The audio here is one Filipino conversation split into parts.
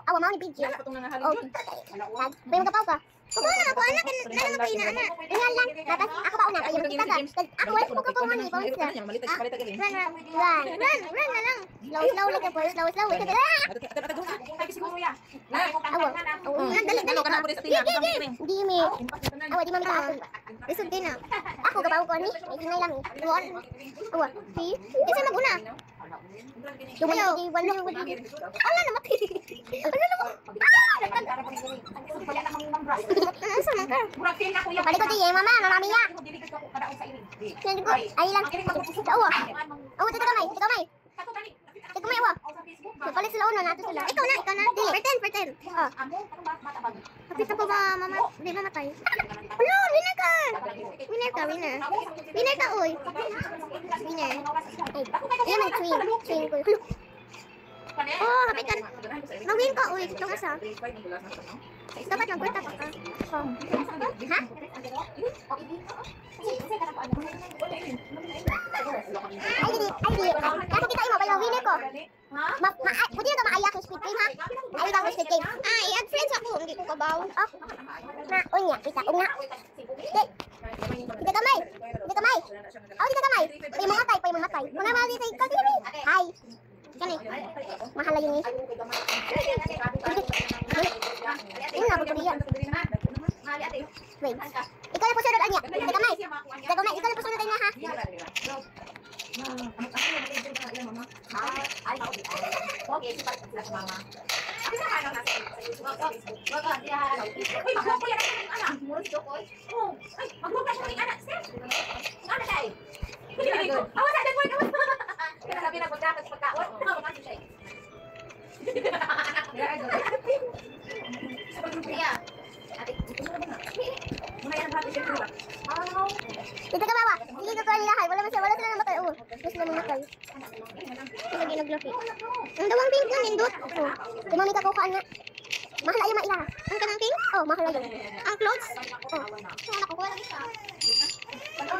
Awa mo ni video. Oh. Bay magapaw ka. Kuha na ako anak na lang kayo na anak. Ingal lang. Tapos ako pa una kayo kita ka. Ako wala ko pa ni pawis ka. Run na lang. Slow lang ka po. Slow. Awa. Dali. Di mi. Awa di man ka. Isog din na. Ako gabaw ko ni. Ingay lang. Awa. Si. Kasi maguna. Dumayo di wala ko di. Ala na mati. Balik ko di mama, mami ya. Ay lang. Awa, tita kamay. Tita kamay awa. Balik sila una nato sila. Ikaw na. Dili. Pretend. Oh. Kapit ako ba mama? Di ba matay? Hello, winner ka. Winner ka oy. Winner. Ay, yan ang twin ko. Oh, kapit ka. Mag-win ka oy. Itong asa. Dapat magkwenta pa ka. Oh. Ha? Ay, di. Kasi kita mo ba yung winner ko? Buti na ito maayak yung speed game, ha? Ay, lang yung speed game. Ay, add friends ako. Hindi ko kabaw. Oh. Unya. Kita. Dito kamay. Oh, dito kamay. Pay mamatay. Kung naman dito, ikaw dito. Hi. Yan eh. Mahal na yun eh. Ini nga po yan. Wait. Ikaw na po sunod niya. Dito kamay. Ikaw na po sunod niya, ha? Dito ka bawa. Hindi ko kaya lahat. Wala sila namatay. Oh, gusto na namatay. Lagi naglafi. Ang dawang pink na nindot. Oh, di mo mika kuhaan nga. Mahal ayo maila. Ang kanang pink? Oh, mahal ayo. Ang clothes? Oh. Ano ko kuha lang isa. Ikaw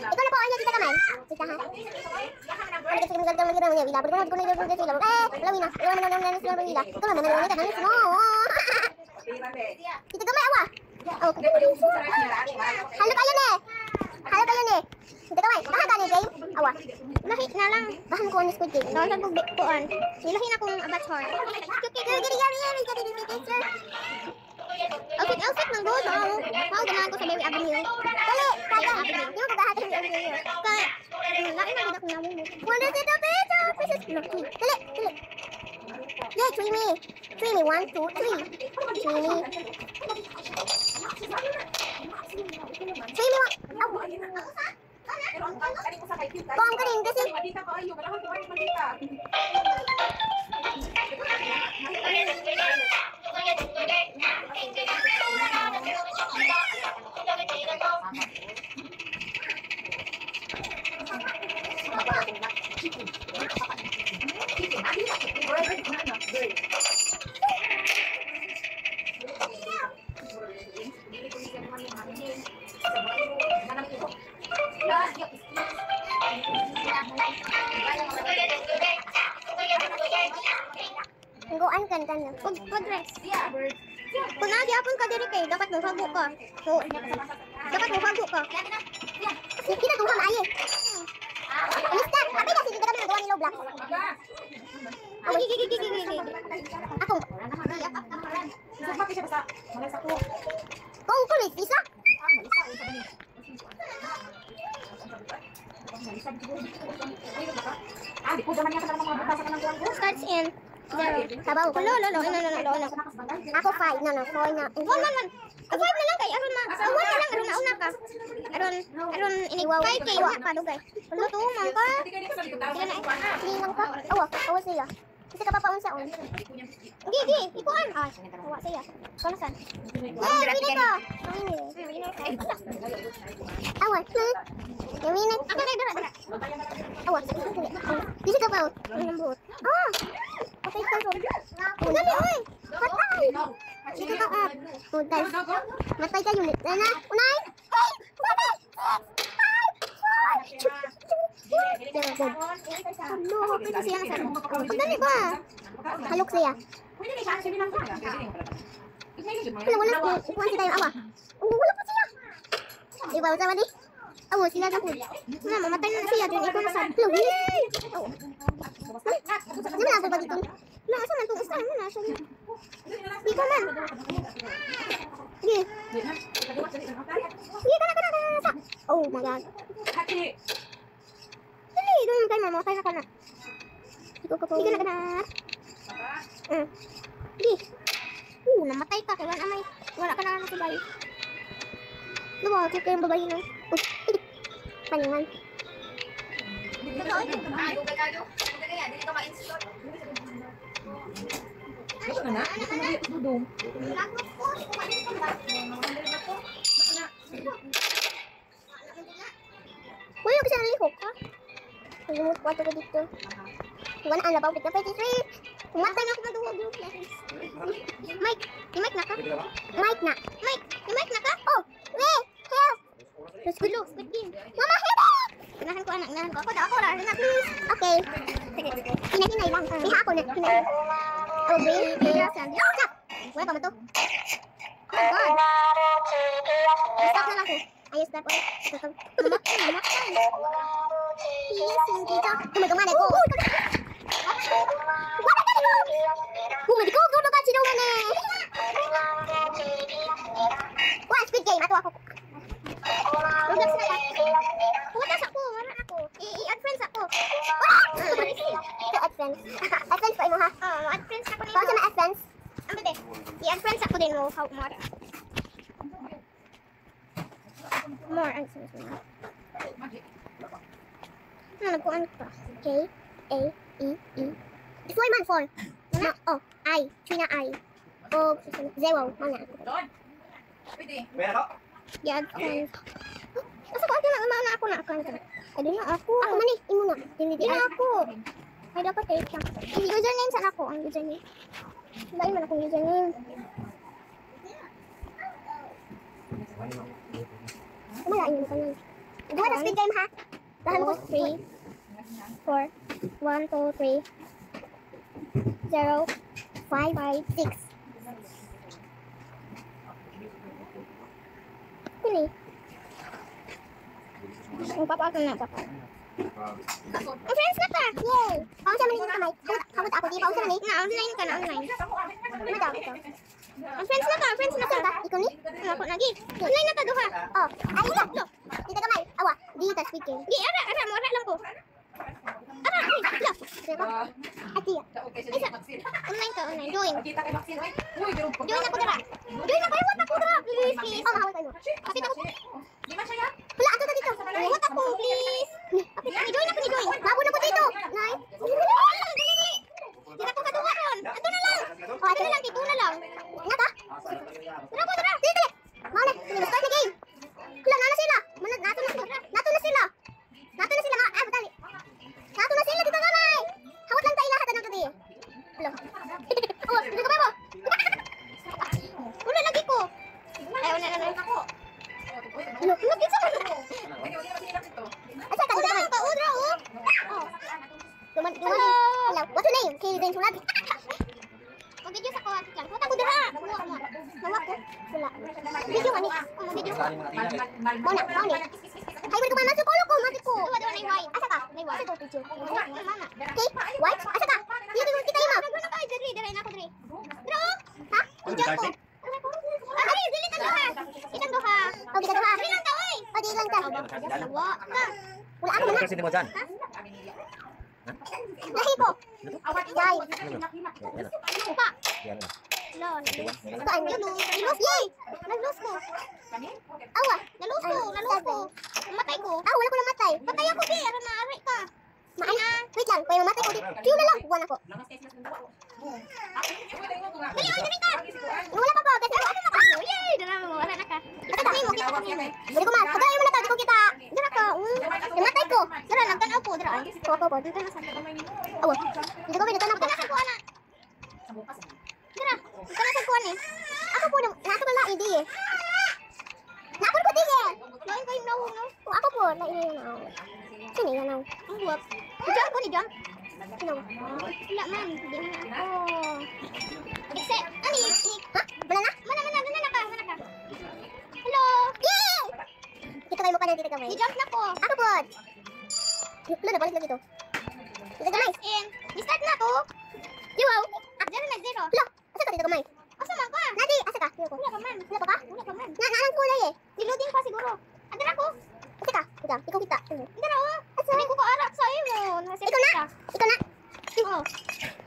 na po anya kita kamay. Kita ha. Ano kasi gagawin lagi naman niya. Bila ko na dito sila. Lawina. Iwan na sila bila. Ito na naman kita kanis mo. Kita kamay awa. Oh, halo kayo ne. Kita kamay. Baha ka ni game. Awa. Lahi na lang. Bahan ko ni squid game. Daw ko kuan. Nilahi na kong abat horn. Outfit ng good. Wow, ganahan ko sa Berry Avenue. Dali, kaya. Di mo kagahatin yung Avenue. Kaya, lain na ako namin mo. Wala dito, peso. Dali. Yeah, 3 me. 1, 2, 3. 3 me. 1. Kung ka rin kasi. Guan kan pag-rest. Kung nagyapon ka diri kay dapat mo hago ka. So, dapat mo hago ka. Kita tuha maayo. Mister, abi kasi dito kami nagawa ni Low Black. Oh, gigi. Ako. Supak siya basta. Malas ako. Kung kulit isa? Di ko naman niya sa mga butasan ng kulang ko. Starts in 0. Sabaw ko. No. Ako 5. No. 4 na. 1. 5 na lang kay. Aron na. 1 na lang. Aron na una ka. Aron ini 5K na pa dugay. Ulo to man ka. Hindi lang ka. Awa siya. Kasi ka papaon sa on. Gigi, ikuan. Awa siya. Kono san? Winner ko. Awa. Winner. Ako kay dara. Awa. Dili ka pa. Lambot. Okay ka so. Dali oy. Patay. Dito ka up. Patay. Matay ka unit. Na. Unay. Dali ba? Halok siya. Wala kuha sila yung awa. Wala pa siya. Diba, sama di? Awa sila na po. Wala, mamatay na siya. Diyan ikaw masad. Hello, yay! Oh. Di ba na ba dito? Wala, asa man itong isa. Wala, asa man. Di ka man. Sige. Sige, kana. Oh my God. Dali, doon kayo mamatay na ka na. Sige na. Sige. Namatay ka. Kailan amay. Wala ka na lang sabay. Diba, check kayong babae no? Paningan. Wala kasi nalihok ha? Nalihok ko ito dito. Wala ang labaw. 53. Pumatay na ako maduwag yung Mike. Mike na ka? Mike na. Mike na ka? Oh! Wait! Help! Squid game. Mama, help! Inahan ko. Ako, na please. Okay. Sige. Hinay lang. Iha ako na. Hinay. Oh, baby. Wala pa mo to. Oh, God. Stop na lang ko. Ayos na po. Mamatay. Yes, hindi ka. Kumagamana ko. Bumili ko. Go ka sinuman eh. Wah, Squid Game. Ato ako. Relax na ka. Pumatas ako. Wala ako. I-add friends ako. I-add friends. Add friends pa imo ha? Oo, add friends ako din. Baka siya ma-add friends? Ang bebe. I-add friends ako din mo. How more? More. Ay, sorry. Nagkuhan ka. K, A, E, E. 4 man, 4. Mana? Oh, I. China I. Oh, 0. Mana? I-add friends. Asa ko? Na ako na account. Ay, di na ako. Ako man eh. Imo na. Di na ako. Ay, dapat kayo siya. Username saan ako? Ang username. Ba'i man akong username. Kumalain mo ka nun. Gawa na Squid Game ha? Lahan ko 3, 4, 1, 2, 3, 0, 5, 6. Kuni. Ang papa na papa. Ang friends na ka! Yay! Pao siya manin kamay. Kamot ako, di pao siya manin. Online ka na, online. Ano daw ito? Ang friends na ka! Ikaw ni? Ako lagi. Online na ka, duha. Oh, ay, ilo! Dito kamay. Awa, dito ta Squid Game. Di, ara, mo, ara lang ko. Ara, ay, ilo. Ati ya. Online ka, online. Join. Join ako dira. Iwat ako dira. Please. Oh, mahawal kayo. Kapit ako. Wala, ato na dito. Iwat ako, please. Join ako. Mabun ako dito. Nay. Dito ko kaduha ron. Ato na lang. Oh, ato na lang. Dito na lang. Naka? Tara. Dito. Mauna. Start na game. Wala, na sila. Nato na sila. Batali. Nato na sila dito kamay. Hawat lang tayo lahat. Anong tadi? Hello. Oh, dito kamay mo. Wala lagi ko. Ay, wala na. Hello, pizza mo. Asa ka dito kamay? Udra, oh. Duman. Hello. What's your name? Kay din sulat. Mag-video sa ko atik lang. Wala ko dira. Nawa ko. Wala. Video ani. Video. Bona. Ay, wala ko man sa kolo ko, mati ko. Wala na white. Asa ka? May white to picture. Okay. White. Asa ka? Dito kita ima. Wala ka diri, diri na ko diri. Dro. Ha? Video ko. Ay, dili ka duha. Ilang duha? Oh, kita duha. Ilang ta oy. Oh, di lang ta. Wa. Wala ako na. Kasi mo dyan. Lahi ko. Yay. Pa. Yan na. Lol. Ito ay nilus. Yay! Nalus ko. Awa, nalus ko. Namatay ko. Ah, wala ko namatay. Patay ako, Bi. Aram na, aray ka. Wait lang, kaya mamatay ko. Fiyo na lang. Buwan ako. Dali ka. Wala pa po. Kasi ano na ka? Yay! Dala mo, wala na ka. Basta kami mo, kita kami. Dali ko man. Pagkaya mo na to, di ko kita. Dala ka. Namatay ko. Dala, nagtanaw po. Dala. Po. Dito na sa awa. Dito ko, nagtanaw ko. Nasa kuha na. Dala. Dito na sa kuha ni. Ako po, nasa ko na hindi eh. Nakon ko din eh. Noin ko yung no. Ako po, nainanaw. Sino yung naw? Ang buwap. Jump ko ni jump. No. Wala man. Hindi na ako. Ani? Ha? Mana ka? Hello. Yay! Dito kayo mo pa na dito kamay. I-jump na ko. Ako po. Wala na, balik na dito. Dito kamay. Start na ko. Wow. Zero na zero. Hello. Asa ka dito kamay? Asa man ka? Nadi, asa ka? Wala ka man. Wala pa ka? Wala ka man. Naalang kulay eh. Niloading pa siguro. Adara ko. Asa ka? Ikaw kita. Adara o. Sabi ko arak sa iyo. Ikaw na. Oh.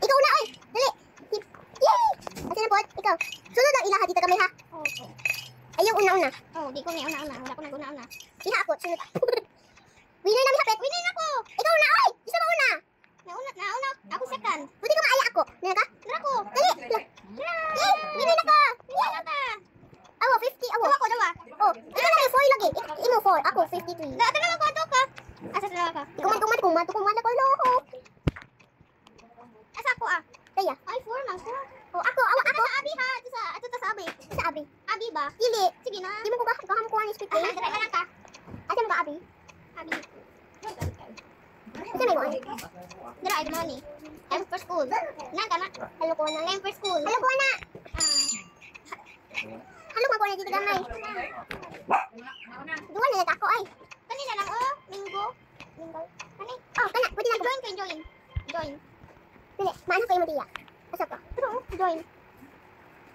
Ikaw na, oy. Dali. Yay! Asa na po? Ikaw. Sunod ang ilaha dito kamay ha. Okay. Ayaw una-una. Oh, di ko ni una-una. Wala ko nag-una-una. Iha ako, sunod ako. Winner na hapit. Winner na ko. Ikaw na, oy. Isa ba una? Nauna. Ako second. Buti ka maaya ako. Nila ka? Nila ko. Dali. Yay! Winner na ko. Winner na ka. Awo, 50. Awo. Dawa. Oh, ikaw na 4 lagi. Imo 4. Ako 53. Dati naman ko ka. Asa na ka? Kuman ako loho. Asa ako ah? Kaya. Ay, 4 lang ko. Oh, ako. Sa Abi ha. Ito sa Abi. Sa Abi. Abi ba? Dili. Sige na. Di mo ko ba? Kaham ko ang speak. Dali na lang ka. Asa mo ka Abi? Abi. Asa may mo? Dara ay money. I'm for school. Nang kana. Hello ko na. I'm for school. Hello ko na. Hello ko na dito gamay. Duwa na ako ay. Kanina lang oh. Linggo. Kani? Oh, kana. Pwede na join. Dili, maano kayo mo diya? Asa ka? Pero, join.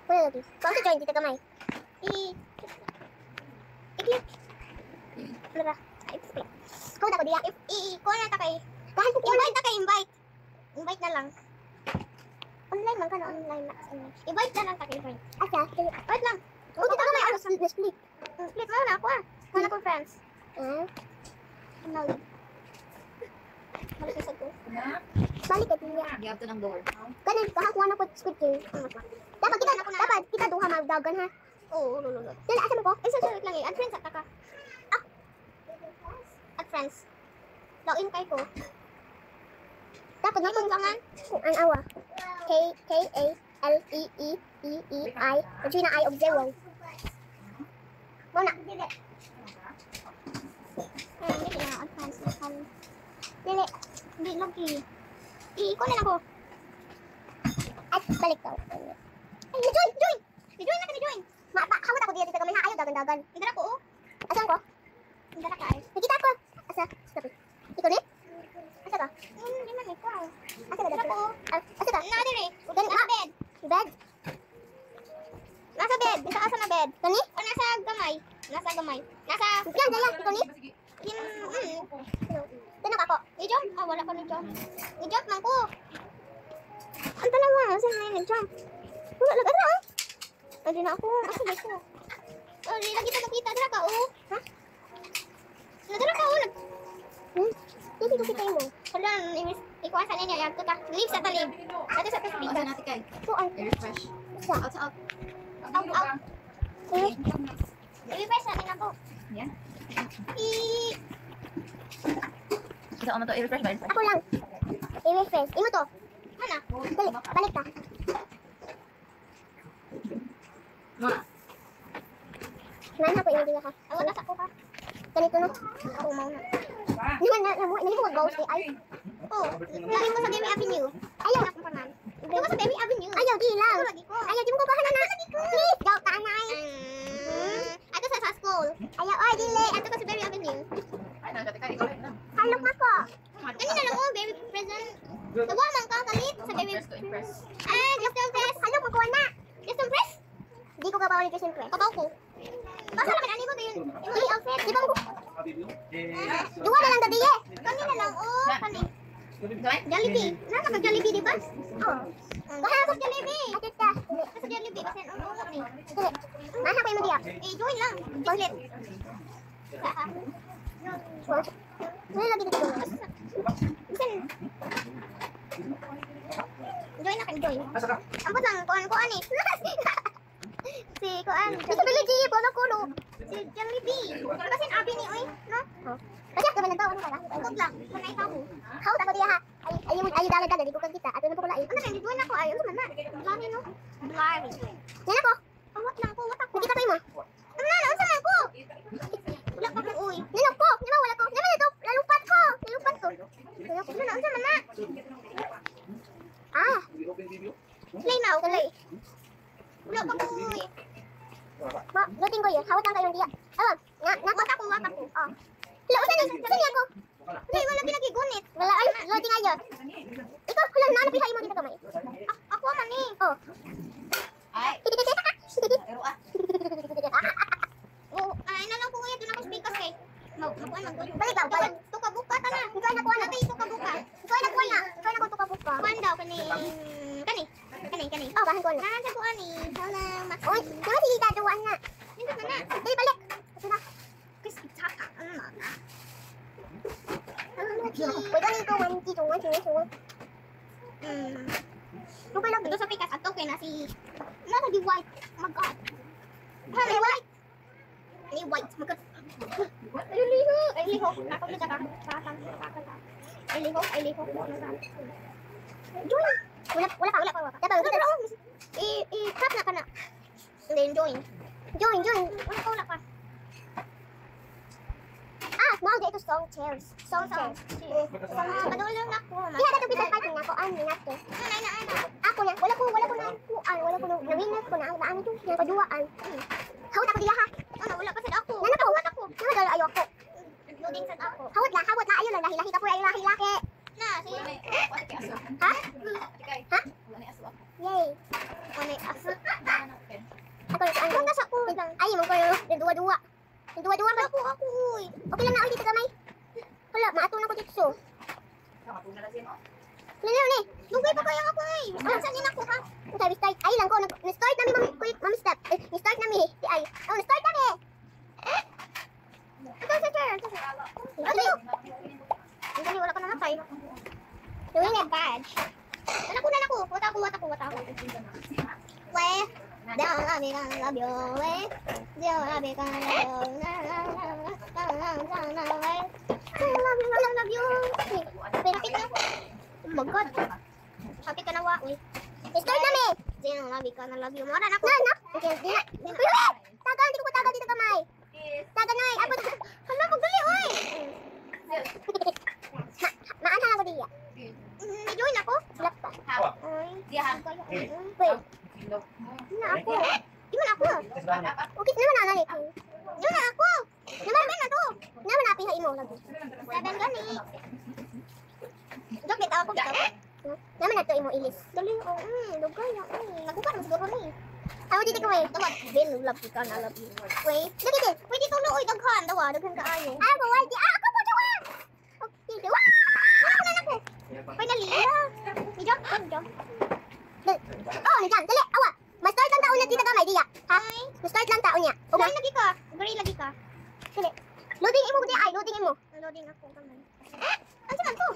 Wala lagi. Kung sa join, dito kamay. I-click. Ano ba? Kung ako diya. Kung na ta kay. Invite. Invite na lang. Online man ka na, online. Invite na lang ta kay friend. Asa? Wait lang. Oh, dito kamay. Ano, split. Split mo na ako ah. Wala ko friends. Ano? Balik ka din niya. Giyab to ng door. Kanin, kakakuha na ko squid game. Dapat kita duha magdagan ha. Oo, lululot. Dala, asa mo ko? Isa siya lang eh. Add friends at ka. Add friends. Login kay ko. Dapat na kung langan. Ang awa. K-A-L-E-E-E-E-I. Medyo na I of 0. Muna. Dili na. Add friends. Dili. Hindi lagi. I-ikunin ako. At balik daw. Ay, join! Join na kami, join! Hawat ako dito kami ha. Ayaw, dagan-dagan. Indara ko, oh. Asan ko? Indara ka ay. Nakita ako. Asa? Stop it. Ikaw ni? Asa ka? Hindi man ikaw. Asa ka? Indara ko, oh. Asa ka? Nasa bed. Bed? Nasa bed. Bisa asa na bed. Kani? O nasa gamay. Nasa. Yan, ikaw ni? Tanak ako. I-jump? Ah, wala ko na-jump. I-jump lang ko. Ang talawa. Saan na yung jump? Wala lang. Ano? Hindi na ako. Asa ba ko? Oh, lagi pa nakita. Dara ka, oh. Ha? Dara ka, oh. Hindi ko kita mo. Hala, ikuwasan niya. Yato ka. Leave sa talib. Ato sa talib. Asa natin kay. So, I-refresh. Out. Out. I-refresh natin ako. Yan. Kita mo to i-refresh ba? Ako lang. I-refresh. Imo to. Mana? Dali, balik ka. Ma. Nana ko yung diya ka. Ako nasa ko ka. Ganito no. Ako mauna. Nani ko mag-ghost ay. Oh, lagi ko sa Demi Avenue. Ayaw na kumpanan. Di ko sa Demi Avenue. Ayaw, di lang. Ayaw, di mo ko bahala na. Please, daw tanay. Ato sa school. Ayaw, ay, dili. Ato ko sa Demi Avenue. Ay, nagkati kay ikaw na. Halok ako. Kanina lang oh, baby present. Nabuha man ka kalit sa baby. Ah, just impress. Halok mo ko na. Just impress. Di ko kabaw ni just impress. Kabaw ko. Basta naman ani mo to yun. Yung outfit. Di ba mo? Duwa na lang gabi eh. Kanina lang oh, kani. Jollibee. Nasa ka Jollibee di ba? Oh. Bahala ko Jollibee. Atit ka. Sa Jollibee kasi ano ni. Nasa ko yung diya. Join lang. Ulit. Wala lagi dito. Join na kan join. Ambot lang kuan eh. Si kuan. Si Billy Bono. Si Jollibee. Kasi abi ni oy, no? Kasi ako man tawo ano pala. Ikot lang. Kanay ka mo. How ta ko diya ha. Ay dalag di ko kan kita. Ato na po ko lain. Ano kan join ako ay. Ano man na. Lami no. Lami. Yan ako. Awat lang ko. Watak. Nakita pa mo. Ano na? Unsa man ko? Wala pa ko uy. Nilok ko. Wala ko. Naman ito. Lalupat ko. Ano na? Unsa man na? Ah. Play now. Play. Wala pa ko eh. Ma, loading ko yun. Hawat lang kayo diya. Awa, wata ko. Oh. Wala, usan ni ako. Hindi, wala pinagigunit. Wala, ay, loading ayo. Ikaw, wala, naanapihay mo dito kamay. Ako man eh. Oh. Ay. Pero Oh, ay na lang ko kuya, doon ako speakers kay. Makuan man ko. Balik. Tuka buka ta na. Ikaw na kuha na. Tuka buka. Ikaw na ko tuka buka. Kuan daw kani. Oh, bahan ko na. Nasa kuan ni. Hala, oy, dili si daduan na. Dito na. Dili balik. Ito na. Kasi tsaka ano na. Pwede ni ko man dito, sunod. Okay lang, doon sa pikas at okay na si nasa di white. Oh my god. Hala, white. Ni white. Oh my god. Ay liho. Ako na ka. Ay liho. Join. Wala pa. Dapat kita daw. Tap na kana. Then join. Wala pa. Ah, small dito song chairs. Padulong na ko. Iya dato bisa fighting na ko an minat ko. Ana. Ako na. Wala ko na. Nawinat ko na. Ano to? Yung paduaan. Hawat ako diya ha. Ano, wala pa sad ako. Hawat ako. Nana ayo ako. Loading sad ako. Hawat la. Ayo lang lahi ka po ayo lahi. Na, si. Ha? Wala ni aso ako. Yay. Ano aso? Ako saan? Kung nasa ko. Ay, mo ko yung dua-dua. Ba ako uy. Okay lang na ako dito kamay. Wala, maatong na ko dito so. Ni. Dugay pa kaya ako ay. Saan din ako ha? Sabi start. Ay lang ko na-start na mi mami step. Ni-start na mi. Di ay. Oh, na-start na mi. Ito sa chair. Hindi wala ka na matay. Doing a badge. Wala ko. Wata ko. Weh. Down love you. Weh. Down love you. Love you. Pinapit na. Oh my god. Kapit ka na wa. Start na mi. Love you. Mora na ko. Na. Okay, di na. Tagal dito kamay. Tagal na. Ako. Hala, pagdali oy. Maana ako diya. Join ako. Silap pa. Ay. Diyan. Wait. Na ako. Di man ako. Okay naman na nani. Diyan na ako. Naman na to. Naman na piha imo lagi. Saben gani. Dok kita ako bitaw. Naman na to imo ilis. Dali lugay na. Nagupa na siguro ni. Ako dito ko eh. Tawag. Ben love ka na love you. Wait. Dali. Wait dito no oy daghan ka ayo. Ako wala di ako po dawa. Okay, dawa. Wala na ako. Finally. Nijak. Oh, niyan. Dali. Awa. Ma-start lang taon na dito kamay diya. Ha? Ma-start lang taon niya. Gray lagi ka. Dali. Loading imo di ay, loading imo. Loading ako kamay. Ano man to?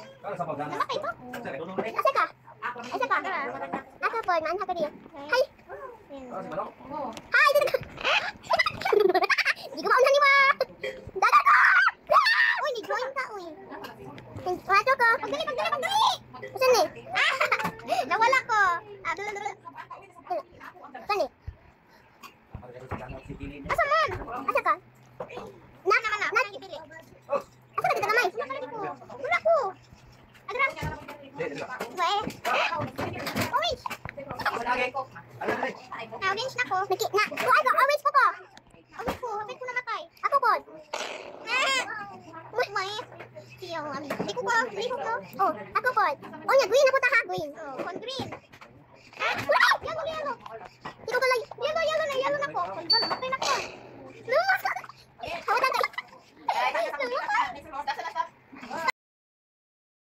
Namatay to? Asa ka? Ako po, naan ka diya. Hi. Hi, dito ka. Di ko maunan ni ma. Dada ko. Uy, ni join ka uy. Wato ko. Pagdali. Usan ni? Nawala ko. Sani? Asa man? Asa ka? Na. Asa ka dito kamay? Wala ko. Adra. Weh. Orange. Orange na ko. Orange po ko. Hapit ko namatay. Ako po. Siyaw. Liko ko. Oh, ako po. Oh, green ako ta ha. Green. Green. Yellow.